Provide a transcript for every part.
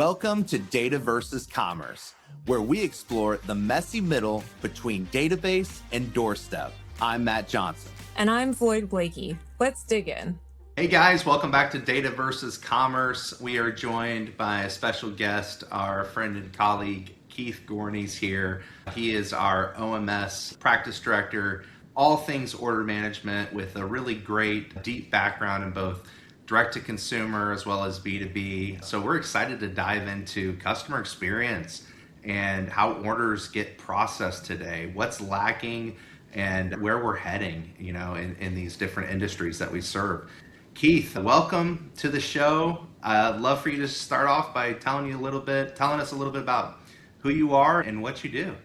Welcome to Data versus Commerce, where we explore the messy middle between database and doorstep. I'm Matt Johnson. And I'm Floyd Blakey. Let's dig in. Hey guys, welcome back to Data versus Commerce. We are joined by a special guest, our friend and colleague, Keith Gorney's here. He is our OMS practice director, all things order management, with a really great deep background in both direct to consumer as well as B2B. So we're excited to dive into customer experience and how orders get processed today, what's lacking and where we're heading, in these different industries that we serve. Keith, welcome to the show. I'd love for you to start off by telling us a little bit about who you are and what you do.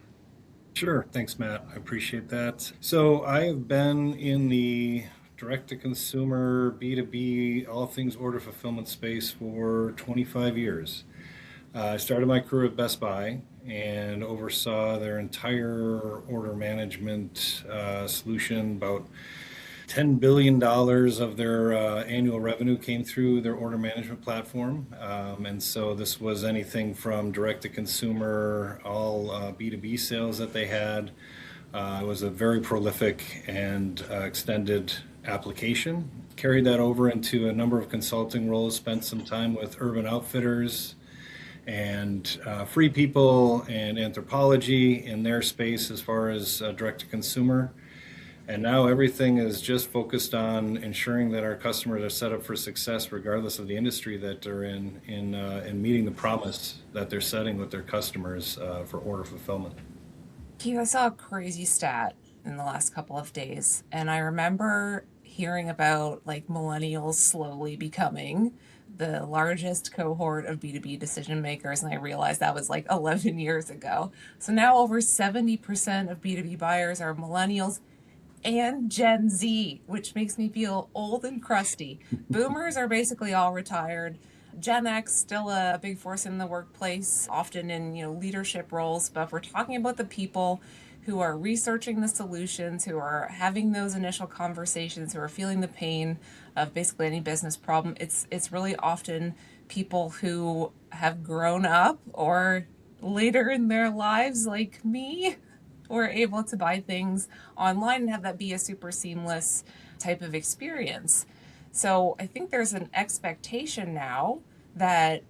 Sure. Thanks, Matt. I appreciate that. So I have been in the direct-to-consumer, B2B, all things order fulfillment space for 25 years. I started my career at Best Buy and oversaw their entire order management solution. About $10 billion of their annual revenue came through their order management platform. And so this was anything from direct-to-consumer, all B2B sales that they had. It was a very prolific and extended application. Carried that over into a number of consulting roles, spent some time with Urban Outfitters and Free People and Anthropologie in their space as far as direct-to-consumer. And now everything is just focused on ensuring that our customers are set up for success regardless of the industry that they're in meeting the promise that they're setting with their customers for order fulfillment. Keith, I saw a crazy stat in the last couple of days, and I remember hearing about millennials slowly becoming the largest cohort of B2B decision makers, and I realized that was 11 years ago. So now over 70% of B2B buyers are millennials and Gen Z, which makes me feel old and crusty. Boomers are basically all retired. Gen X still a big force in the workplace, often in leadership roles. But if we're talking about the people who are researching the solutions, who are having those initial conversations, who are feeling the pain of basically any business problem, it's really often people who have grown up or later in their lives, like me, were able to buy things online and have that be a super seamless type of experience. So I think there's an expectation now that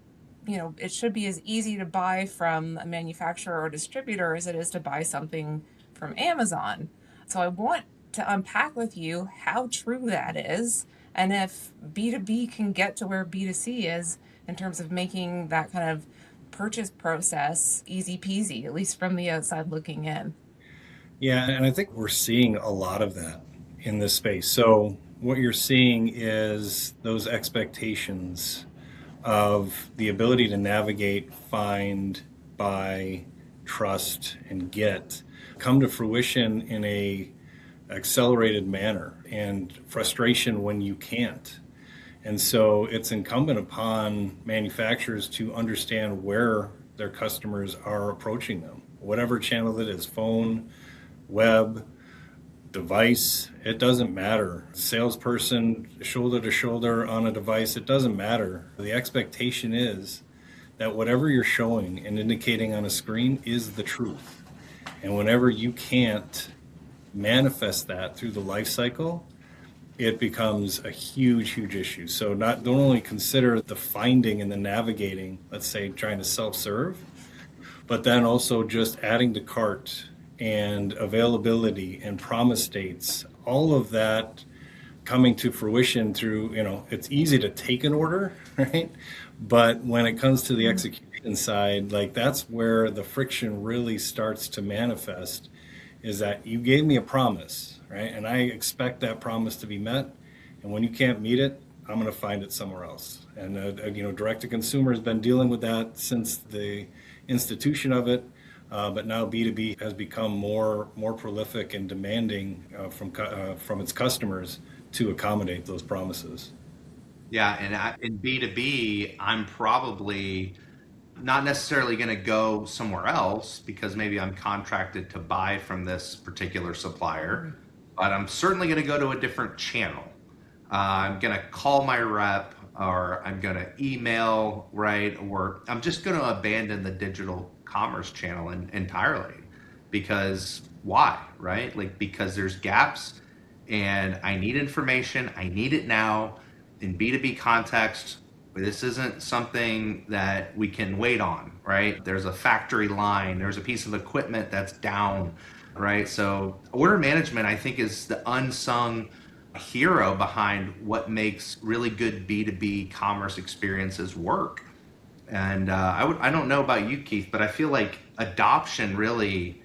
it should be as easy to buy from a manufacturer or distributor as it is to buy something from Amazon. So I want to unpack with you how true that is, and if B2B can get to where B2C is in terms of making that kind of purchase process easy peasy, at least from the outside looking in. Yeah, and I think we're seeing a lot of that in this space. So what you're seeing is those expectations of the ability to navigate, find, buy, trust, and get come to fruition in a accelerated manner, and frustration when you can't. And so it's incumbent upon manufacturers to understand where their customers are approaching them, whatever channel it is, phone, web, device, it doesn't matter. Salesperson, shoulder to shoulder on a device, it doesn't matter. The expectation is that whatever you're showing and indicating on a screen is the truth. And whenever you can't manifest that through the life cycle, it becomes a huge issue. So don't only consider the finding and the navigating, let's say trying to self-serve, but then also just adding to cart and availability and promise dates, all of that coming to fruition through, it's easy to take an order, right? But when it comes to the execution side, that's where the friction really starts to manifest, is that you gave me a promise, right? And I expect that promise to be met. And when you can't meet it, I'm going to find it somewhere else. And, direct to consumer has been dealing with that since the institution of it. But now B2B has become more prolific and demanding from its customers to accommodate those promises. Yeah, and in B2B, I'm probably not necessarily going to go somewhere else because maybe I'm contracted to buy from this particular supplier, but I'm certainly going to go to a different channel. I'm going to call my rep or I'm going to email, right? Or I'm just going to abandon the digital commerce channel entirely. Because why, right? Like, because there's gaps and I need information, I need it now in B2B context. This isn't something that we can wait on, right? There's a factory line, there's a piece of equipment that's down, right? So order management, I think, is the unsung hero behind what makes really good B2B commerce experiences work. And I don't know about you, Keith, but I feel like adoption really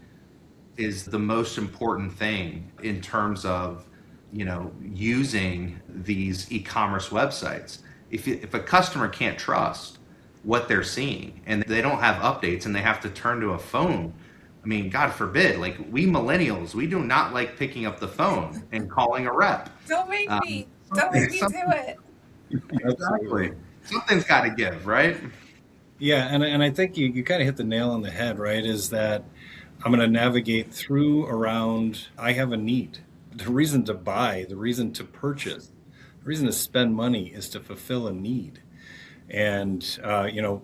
is the most important thing in terms of, using these e-commerce websites. If a customer can't trust what they're seeing and they don't have updates and they have to turn to a phone, I mean, God forbid, like, we millennials, we do not like picking up the phone and calling a rep. Don't make me do it. Exactly. Something's got to give, right? Yeah, and I think you kind of hit the nail on the head, right? Is that I'm going to navigate through around, I have a need. The reason to buy, the reason to purchase, the reason to spend money is to fulfill a need. And,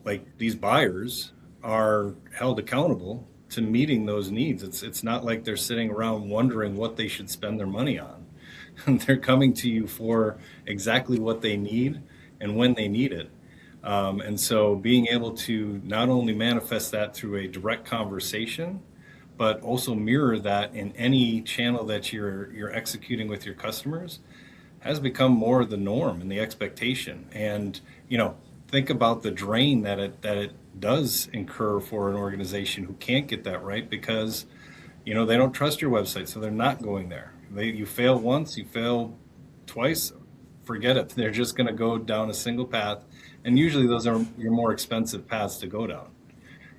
like, these buyers are held accountable to meeting those needs. It's not like they're sitting around wondering what they should spend their money on. They're coming to you for exactly what they need and when they need it. And so being able to not only manifest that through a direct conversation, but also mirror that in any channel that you're executing with your customers has become more the norm and the expectation. And, think about the drain that it does incur for an organization who can't get that right because, they don't trust your website, so they're not going there. You fail once, you fail twice, forget it. They're just going to go down a single path. And usually those are your more expensive paths to go down.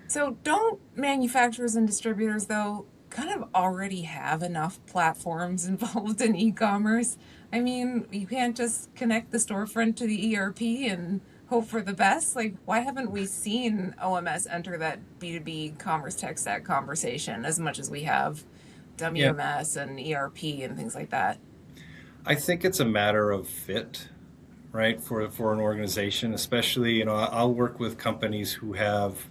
So don't manufacturers and distributors, though, kind of already have enough platforms involved in e-commerce? I mean, you can't just connect the storefront to the ERP and hope for the best. Like, why haven't we seen OMS enter that B2B commerce tech stack conversation as much as we have WMS and ERP and things like that? I think it's a matter of fit, right, for an organization, especially, I'll work with companies who have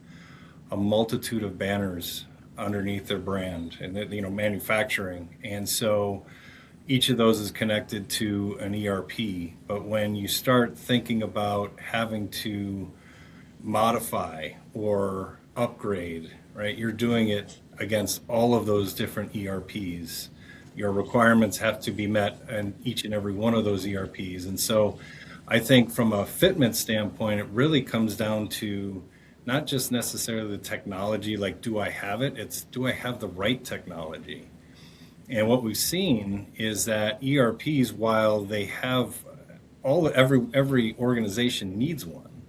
a multitude of banners underneath their brand and, manufacturing. And so each of those is connected to an ERP. But when you start thinking about having to modify or upgrade, right, you're doing it against all of those different ERPs. Your requirements have to be met in each and every one of those ERPs. And so I think from a fitment standpoint, it really comes down to not just necessarily the technology, like, do I have it? It's, do I have the right technology? And what we've seen is that ERPs, while they have every organization needs one,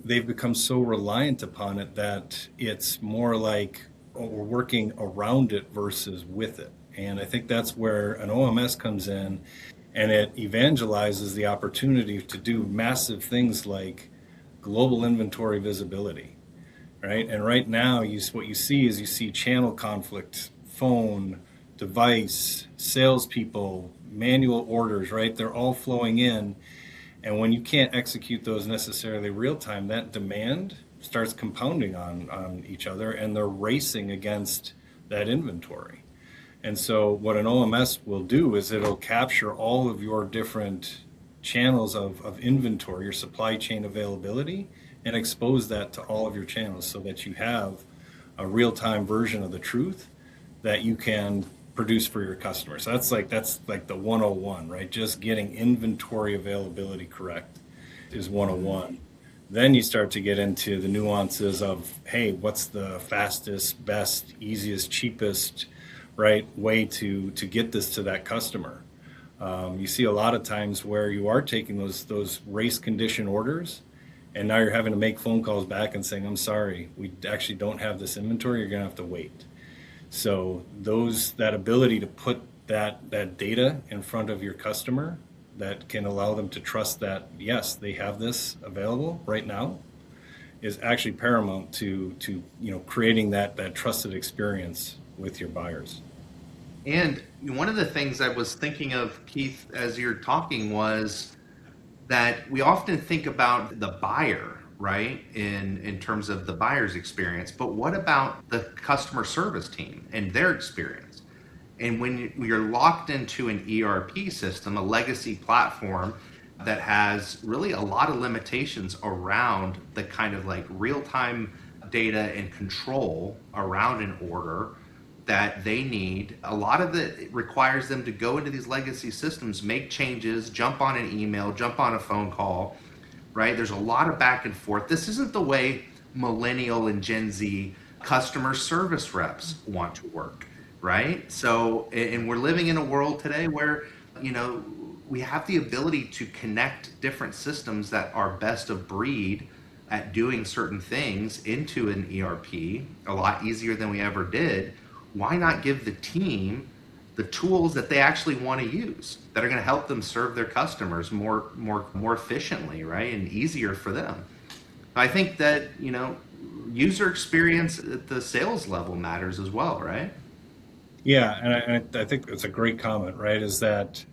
they've become so reliant upon it that it's more like we're working around it versus with it. And I think that's where an OMS comes in, and it evangelizes the opportunity to do massive things like global inventory visibility, right? And right now, what you see channel conflict, phone, device, salespeople, manual orders, right? They're all flowing in. And when you can't execute those necessarily real time, that demand starts compounding on each other, and they're racing against that inventory. And so what an OMS will do is it'll capture all of your different channels of inventory, your supply chain availability, and expose that to all of your channels so that you have a real-time version of the truth that you can produce for your customers. So that's like the 101, right? Just getting inventory availability correct is 101. Then you start to get into the nuances of, hey, what's the fastest, best, easiest, cheapest, right, way to get this to that customer? You see a lot of times where you are taking those race condition orders, and now you're having to make phone calls back and saying, I'm sorry, we actually don't have this inventory, you're gonna have to wait. So that ability to put that data in front of your customer that can allow them to trust that, yes, they have this available right now, is actually paramount to creating that trusted experience with your buyers. And one of the things I was thinking of, Keith, as you're talking was, that we often think about the buyer, right, in terms of the buyer's experience, but what about the customer service team and their experience? And when you're locked into an ERP system, a legacy platform that has really a lot of limitations around the kind of like real-time data and control around an order that they need, a lot of it requires them to go into these legacy systems, make changes, jump on an email, jump on a phone call, right? There's a lot of back and forth. This isn't the way millennial and Gen Z customer service reps want to work, right? So, and we're living in a world today where, you know, we have the ability to connect different systems that are best of breed at doing certain things into an ERP a lot easier than we ever did. Why not give the team the tools that they actually want to use that are going to help them serve their customers more efficiently, right, and easier for them? I think that, you know, user experience at the sales level matters as well, right? Yeah, and I think it's a great comment, right? Is that,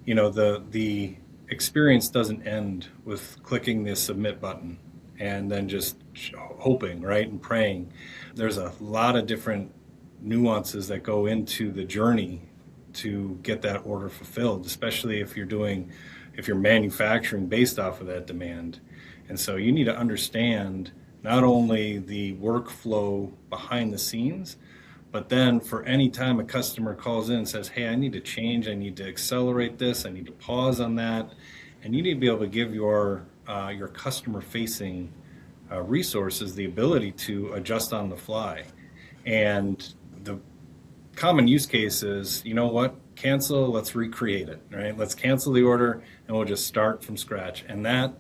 you know, the experience doesn't end with clicking the submit button and then just hoping, right, and praying. There's a lot of different nuances that go into the journey to get that order fulfilled, especially if you're manufacturing based off of that demand. And so you need to understand not only the workflow behind the scenes, but then for any time a customer calls in and says, hey, I need to change, I need to accelerate this, I need to pause on that, and you need to be able to give your customer-facing resources the ability to adjust on the fly. And the common use case is, you know what, cancel, let's recreate it, right? Let's cancel the order and we'll just start from scratch. And that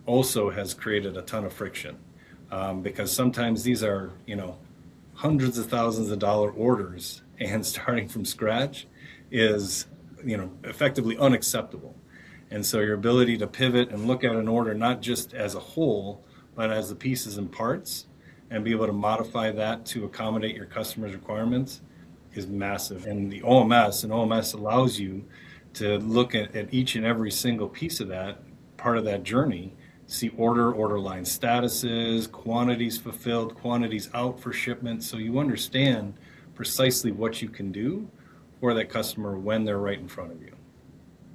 also has created a ton of friction because sometimes these are, you know, hundreds of thousands of dollar orders, and starting from scratch is, you know, effectively unacceptable. And so your ability to pivot and look at an order not just as a whole, but as the pieces and parts, and be able to modify that to accommodate your customers' requirements is massive. And the OMS allows you to look at each and every single piece of that, part of that journey, see order line statuses, quantities fulfilled, quantities out for shipment, so you understand precisely what you can do for that customer when they're right in front of you.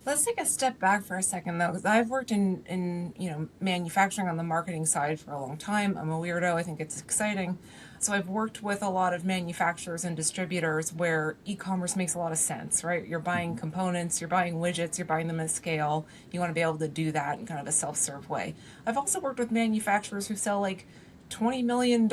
Let's take a step back for a second, though, because I've worked in manufacturing on the marketing side for a long time. I'm a weirdo. I think it's exciting. So I've worked with a lot of manufacturers and distributors where e-commerce makes a lot of sense, right? You're buying components, you're buying widgets, you're buying them at scale. You want to be able to do that in kind of a self-serve way. I've also worked with manufacturers who sell like $20 million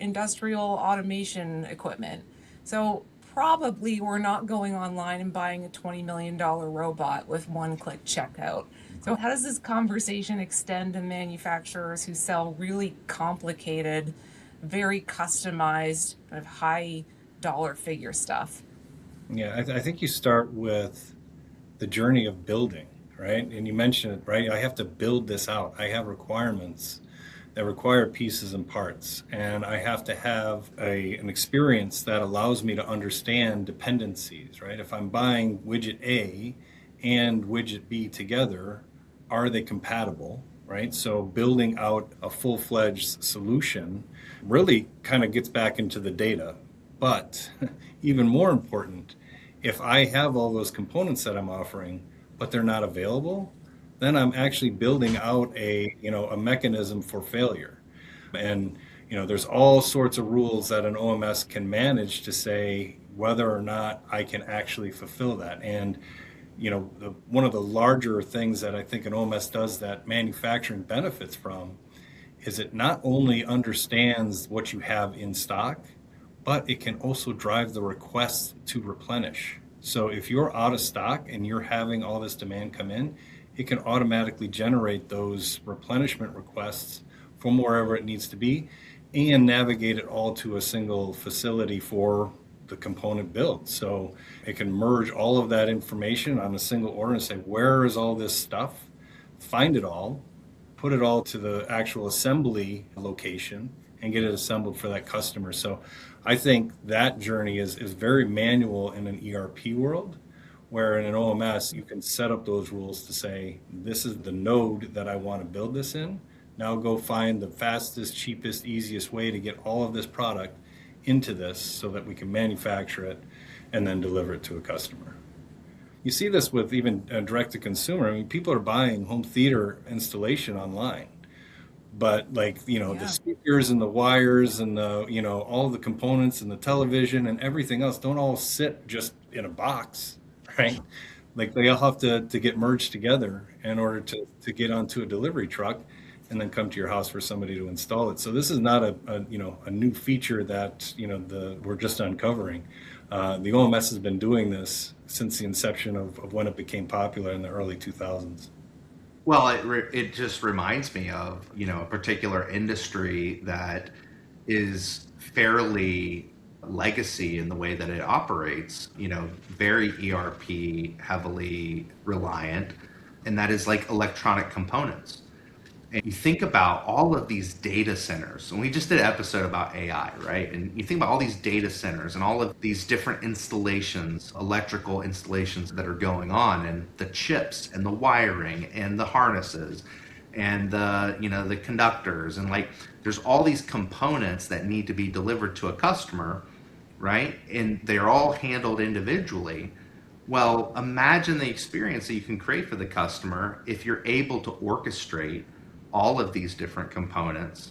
industrial automation equipment. So probably we're not going online and buying a $20 million robot with one-click checkout. So how does this conversation extend to manufacturers who sell really complicated, very customized, kind of high dollar figure stuff? Yeah, I think you start with the journey of building, right? And you mentioned it, right? I have to build this out. I have requirements that require pieces and parts, and I have to have an experience that allows me to understand dependencies, right? If I'm buying widget A and widget B together, are they compatible, right? So building out a full-fledged solution really kind of gets back into the data. But even more important, if I have all those components that I'm offering, but they're not available, then I'm actually building out a mechanism for failure. And, you know, there's all sorts of rules that an OMS can manage to say whether or not I can actually fulfill that. And, you know, one of the larger things that I think an OMS does that manufacturing benefits from is it not only understands what you have in stock, but it can also drive the requests to replenish. So if you're out of stock and you're having all this demand come in, it can automatically generate those replenishment requests from wherever it needs to be and navigate it all to a single facility for the component build. So it can merge all of that information on a single order and say, where is all this stuff? Find it all, put it all to the actual assembly location and get it assembled for that customer. So I think that journey is very manual in an ERP world, Where in an OMS, you can set up those rules to say, this is the node that I want to build this in. Now go find the fastest, cheapest, easiest way to get all of this product into this so that we can manufacture it and then deliver it to a customer. You see this with even direct to consumer. I mean, people are buying home theater installation online, but the speakers and the wires and all the components and the television and everything else don't all sit just in a box, right? Like they all have to get merged together in order to get onto a delivery truck and then come to your house for somebody to install it. So this is not a new feature that we're just uncovering. The OMS has been doing this since the inception of when it became popular in the early 2000s. Well, it just reminds me of a particular industry that is fairly legacy in the way that it operates. Very ERP heavily reliant, and that is like electronic components. And you think about all of these data centers, and we just did an episode about AI, right? And you think about all these data centers and all of these different installations, electrical installations that are going on, and the chips and the wiring and the harnesses and the conductors, and there's all these components that need to be delivered to a customer, right? And they're all handled individually. Well, imagine the experience that you can create for the customer if you're able to orchestrate all of these different components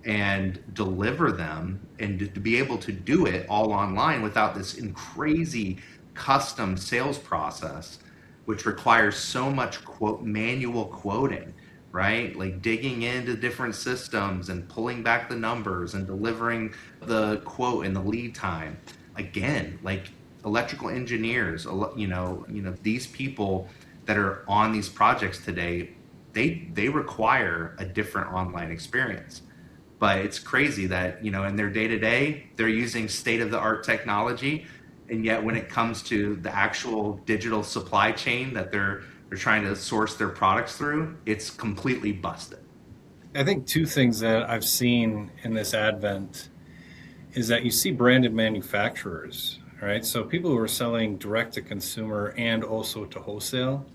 and deliver them, and to be able to do it all online without this crazy custom sales process, which requires so much manual quoting, right? Like digging into different systems and pulling back the numbers and delivering the quote and the lead time. Again, like electrical engineers, these people that are on these projects today, they require a different online experience. But it's crazy that, in their day-to-day, they're using state-of-the-art technology, and yet when it comes to the actual digital supply chain that they're trying to source their products through, it's completely busted. I think two things that I've seen in this advent is that you see branded manufacturers, right? So people who are selling direct to consumer and also to wholesale,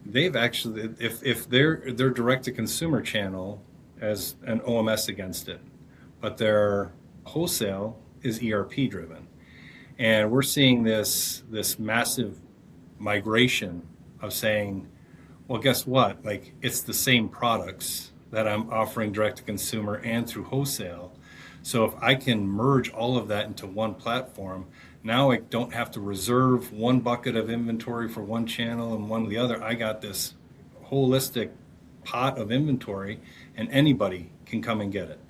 they've actually, if their direct to consumer channel has an OMS against it, but their wholesale is ERP driven. And we're seeing this massive migration of saying, well, guess what? Like, it's the same products that I'm offering direct to consumer and through wholesale. So if I can merge all of that into one platform, now I don't have to reserve one bucket of inventory for one channel and one of the other. I got this holistic pot of inventory, and anybody can come and get it,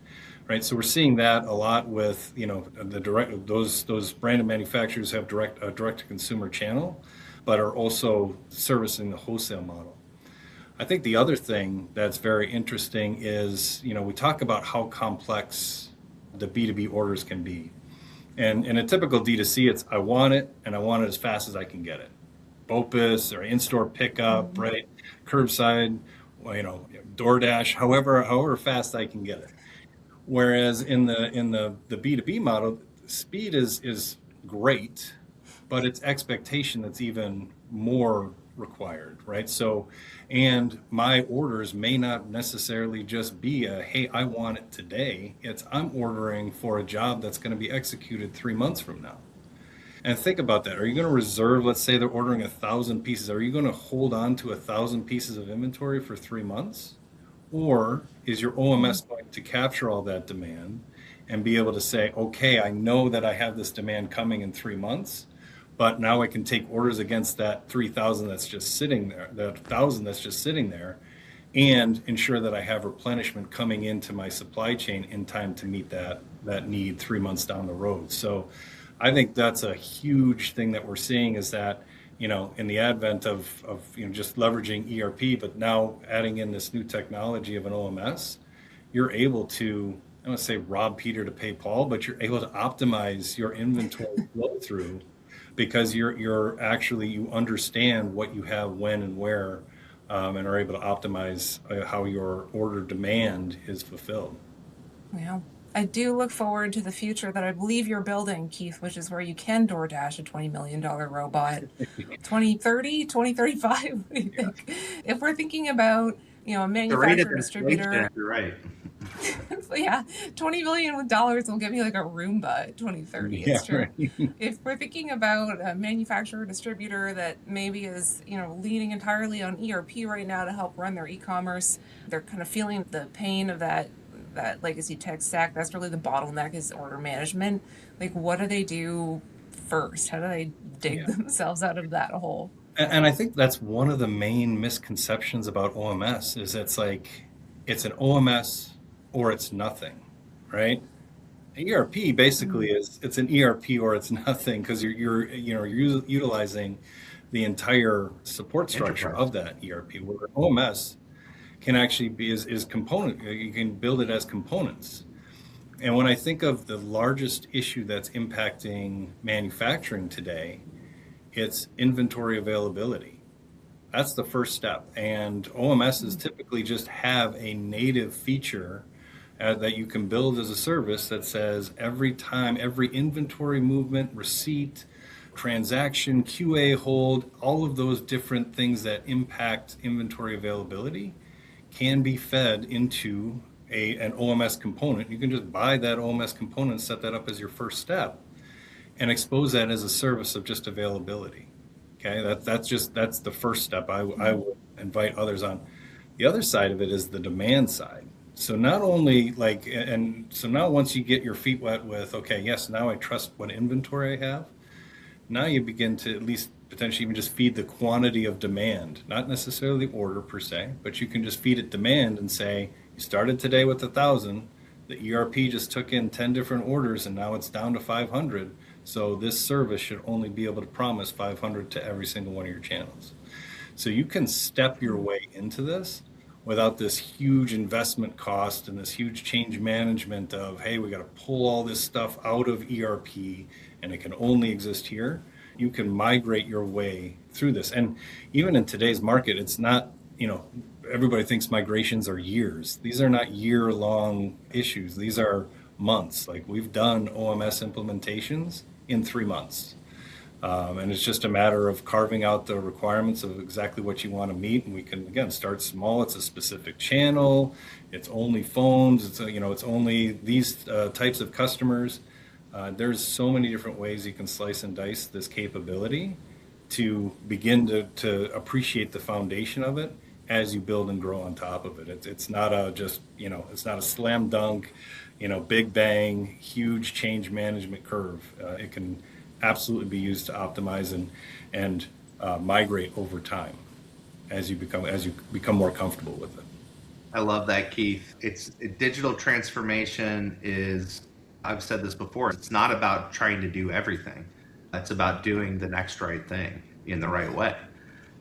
right? So we're seeing that a lot with the direct, those branded manufacturers have a direct to consumer channel, but are also servicing the wholesale model. I think the other thing that's very interesting is we talk about how complex the B2B orders can be. And in a typical D2C, it's I want it, and I want it as fast as I can get it. BOPUS or in-store pickup, right? Curbside, DoorDash, however fast I can get it. Whereas in the B2B model, speed is great, but it's expectation that's even more required, right? So, and my orders may not necessarily just be hey, I want it today. It's I'm ordering for a job that's going to be executed 3 months from now. And think about that. Are you going to reserve, let's say they're ordering 1,000 pieces. Are you going to hold on to 1,000 pieces of inventory for 3 months? Or is your OMS going to capture all that demand and be able to say, okay, I know that I have this demand coming in 3 months, but now I can take orders against that 3,000 that's just sitting there, that 1,000 that's just sitting there, and ensure that I have replenishment coming into my supply chain in time to meet that need 3 months down the road. So I think that's a huge thing that we're seeing is that, in the advent of just leveraging ERP, but now adding in this new technology of an OMS, you're able to, I don't want to say rob Peter to pay Paul, but you're able to optimize your inventory flow through because you understand what you have when and where, and are able to optimize how your order demand is fulfilled. Yeah. I do look forward to the future that I believe you're building, Keith, which is where you can DoorDash a $20 million robot. 2030, 2035. What do you think? If we're thinking about, a The rate of manufacturer distributor, inflation, you're right. yeah, 20 million with dollars will give me like a Roomba at 2030. Yeah, It's true. right. If we're thinking about a manufacturer distributor that maybe is, leaning entirely on ERP right now to help run their e-commerce, they're kind of feeling the pain of that legacy tech stack. That's really the bottleneck, is order management. Like, what do they do first? How do they dig themselves out of that hole? And I think that's one of the main misconceptions about OMS is it's an OMS or it's nothing, right? ERP basically it's an ERP or it's nothing, because you're utilizing the entire support structure of that ERP. Where OMS can actually be is component. You can build it as components. And when I think of the largest issue that's impacting manufacturing today, it's inventory availability. That's the first step. And OMSs typically just have a native feature that you can build as a service that says every time, every inventory movement, receipt, transaction, QA hold, all of those different things that impact inventory availability can be fed into an OMS component. You can just buy that OMS component, set that up as your first step, and expose that as a service of just availability. Okay, that's the first step. I would invite others on. The other side of it is the demand side. So not only so now once you get your feet wet with, okay, yes, now I trust what inventory I have, now you begin to at least potentially even just feed the quantity of demand, not necessarily the order per se, but you can just feed it demand and say, you started today with 1,000, the ERP just took in 10 different orders and now it's down to 500. So this service should only be able to promise 500 to every single one of your channels. So you can step your way into this without this huge investment cost and this huge change management of, hey, we got to pull all this stuff out of ERP and it can only exist here. You can migrate your way through this. And even in today's market, it's not, everybody thinks migrations are years. These are not year-long issues. These are months. Like, we've done OMS implementations in 3 months. And it's just a matter of carving out the requirements of exactly what you want to meet. And we can, again, start small. It's a specific channel. It's only phones. It's only these types of customers. There's so many different ways you can slice and dice this capability to begin to appreciate the foundation of it as you build and grow on top of it. It's not it's not a slam dunk, big bang, huge change management curve. It can absolutely be used to optimize and migrate over time as you become more comfortable with it. I love that, Keith. Digital transformation is, I've said this before, it's not about trying to do everything. It's about doing the next right thing in the right way.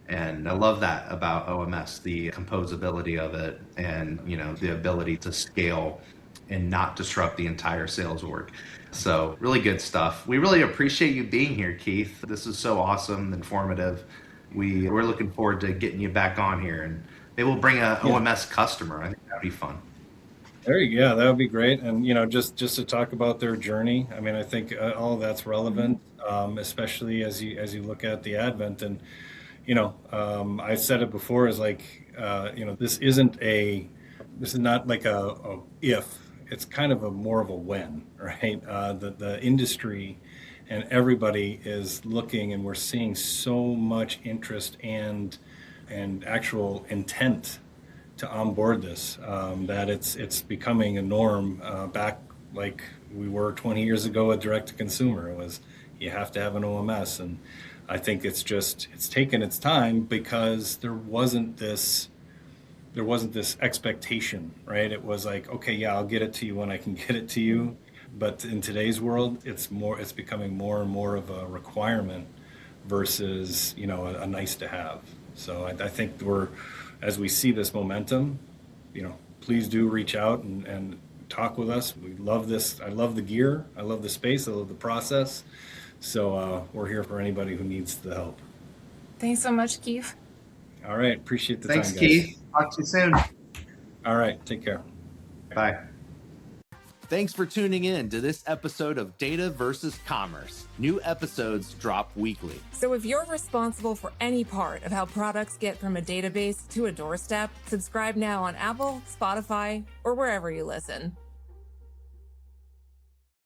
And I love that about OMS, the composability of it, and the ability to scale and not disrupt the entire sales org. So really good stuff. We really appreciate you being here, Keith. This is so awesome, informative. We're looking forward to getting you back on here, and maybe we'll bring a OMS customer. I think that'd be fun. There you go. That would be great. And just to talk about their journey. I mean, I think all of that's relevant, especially as you look at the advent. And I said it before, is this is not like a if. It's kind of more of a when, right? The industry and everybody is looking, and we're seeing so much interest and actual intent to onboard this, that it's becoming a norm, back like we were 20 years ago with direct to consumer. It was, you have to have an OMS. And I think it's taken its time because there wasn't this expectation, right? It was like, okay, yeah, I'll get it to you when I can get it to you. But in today's world, it's becoming more and more of a requirement versus, a nice to have. So I think as we see this momentum, please do reach out and talk with us. We love this. I love the gear. I love the space. I love the process. So we're here for anybody who needs the help. Thanks so much, Keith. All right. Appreciate the Thanks, time, guys. Keith. Talk to you soon. All right. Take care. Bye. Thanks for tuning in to this episode of Data versus Commerce. New episodes drop weekly. So if you're responsible for any part of how products get from a database to a doorstep, subscribe now on Apple, Spotify, or wherever you listen.